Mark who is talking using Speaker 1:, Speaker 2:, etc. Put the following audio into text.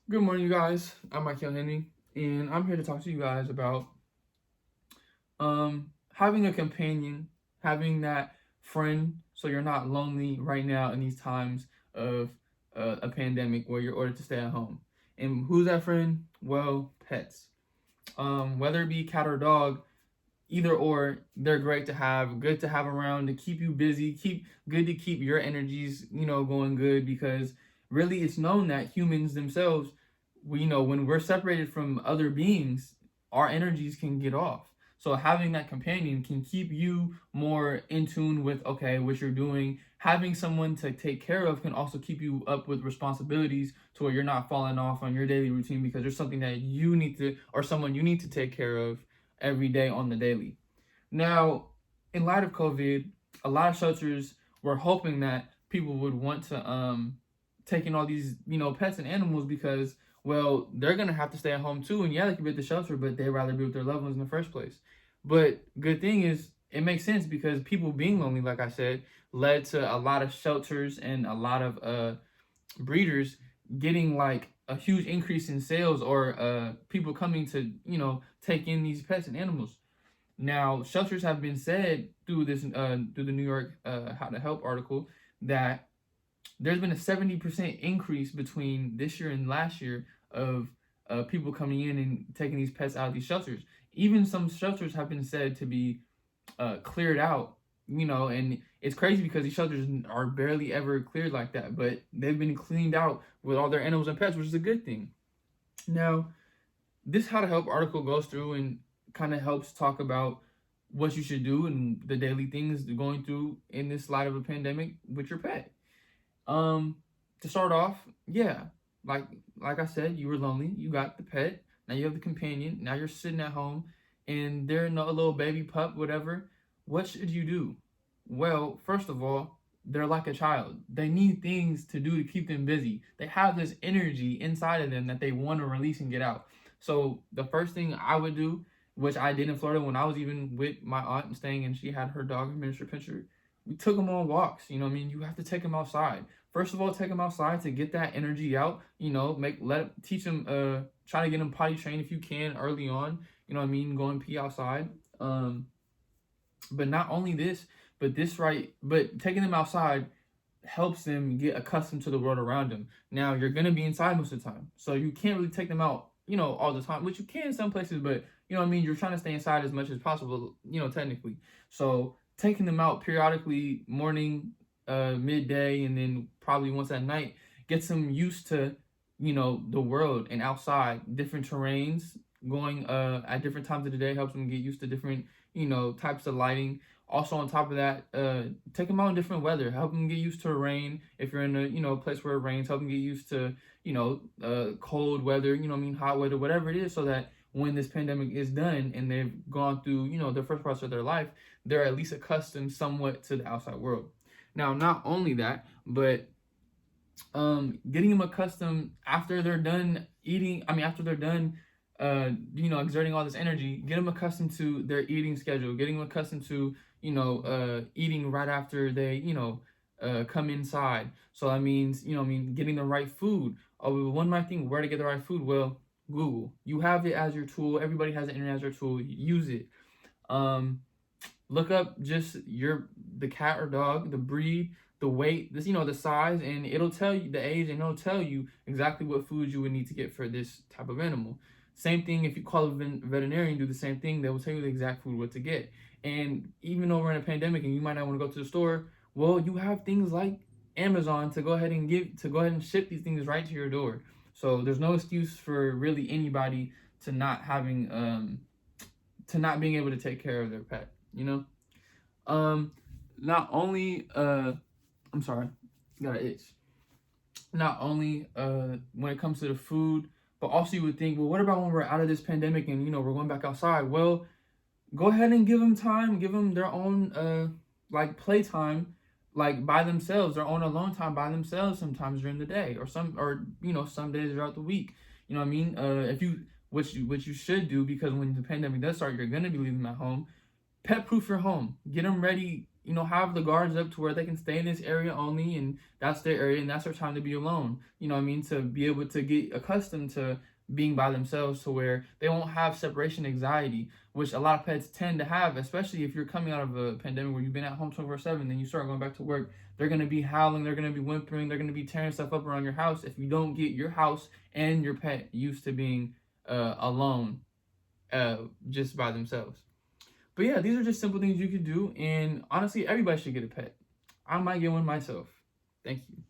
Speaker 1: Good morning, you guys. I'm Mykael, and I'm here to talk to you guys about having a companion, having that friend, so you're not lonely right now in these times of a pandemic where you're ordered to stay at home. And who's that friend? Well, pets. Whether it be cat or dog, either or, they're great to have, good to have around to keep you busy, good to keep your energies, going good because really it's known that humans themselves, when we're separated from other beings, our energies can get off. So having that companion can keep you more in tune with okay, what you're doing. Having someone to take care of can also keep you up with responsibilities to where you're not falling off on your daily routine because there's something that you need to or someone you need to take care of every day on the daily. Now, in light of COVID, a lot of shelters were hoping that people would want to take in all these, pets and animals because, well, they're gonna have to stay at home too. And yeah, they can be at the shelter, but they'd rather be with their loved ones in the first place. But good thing is it makes sense because people being lonely, like I said, led to a lot of shelters and a lot of breeders getting like a huge increase in sales or people coming to take in these pets and animals. Now, shelters have been said through the New York How to Help article that there's been a 70% increase between this year and last year of people coming in and taking these pets out of these shelters. Even some shelters have been said to be cleared out, and it's crazy because these shelters are barely ever cleared like that, but they've been cleaned out with all their animals and pets, which is a good thing. Now, this How to Help article goes through and kind of helps talk about what you should do and the daily things going through in this light of a pandemic with your pet. Um, to start off, yeah, like like I said, you were lonely. You got the pet. Now you have the companion. Now you're sitting at home, and they're a little baby pup, whatever. What should you do? Well, first of all, they're like a child. They need things to do to keep them busy. They have this energy inside of them that they want to release and get out. So the first thing I would do, which I did in Florida when I was even with my aunt and staying, and she had her dog, Miniature Pinscher. We took them on walks. You know what I mean? You have to take them outside. First of all, take them outside to get that energy out. Teach them, try to get them potty trained if you can early on. You know what I mean? Go and pee outside. But not only this, but taking them outside helps them get accustomed to the world around them. Now you're gonna be inside most of the time, so you can't really take them out, all the time, which you can in some places, but you know what I mean. You're trying to stay inside as much as possible, technically. So taking them out periodically, morning, midday, and then probably once at night, gets them used to, the world and outside, different terrains, going at different times of the day helps them get used to different, types of lighting. Also, on top of that, take them out in different weather. Help them get used to rain. If you're in a place where it rains, help them get used to cold weather. You know what I mean, hot weather, whatever it is, so that when this pandemic is done and they've gone through the first parts of their life, they're at least accustomed somewhat to the outside world. Now, not only that, but getting them accustomed after they're done eating. I mean, after they're done exerting all this energy, get them accustomed to their eating schedule, getting them accustomed to, eating right after they, come inside. So that means, getting the right food. Oh, one might think where to get the right food. Well, Google. You have it as your tool. Everybody has the internet as their tool. Use it. Um, Look up just the cat or dog, the breed, the weight, the size, and it'll tell you the age, and it'll tell you exactly what foods you would need to get for this type of animal. Same thing if you call a veterinarian, do the same thing. They will tell you the exact food what to get. And even though we're in a pandemic and you might not want to go to the store, well, you have things like Amazon to go ahead and ship these things right to your door. So there's no excuse for really anybody to not being able to take care of their pet. You know. Not only I'm sorry, got an itch. Not only when it comes to the food, but also you would think, well, what about when we're out of this pandemic and we're going back outside? Well, go ahead and give them time, give them their own like playtime, like by themselves, their own alone time by themselves sometimes during the day, or some days throughout the week. You know what I mean? If you which you should do, because when the pandemic does start, you're gonna be leaving them at home. Pet proof your home. Get them ready have the guards up to where they can stay in this area only, and that's their area, and that's their time to be alone. To be able to get accustomed to being by themselves, to where they won't have separation anxiety, which a lot of pets tend to have, especially if you're coming out of a pandemic where you've been at home 24/7, then you start going back to work. They're going to be howling, they're going to be whimpering, they're going to be tearing stuff up around your house if you don't get your house and your pet used to being alone, just by themselves. But yeah, these are just simple things you can do, and honestly, everybody should get a pet. I might get one myself. Thank you.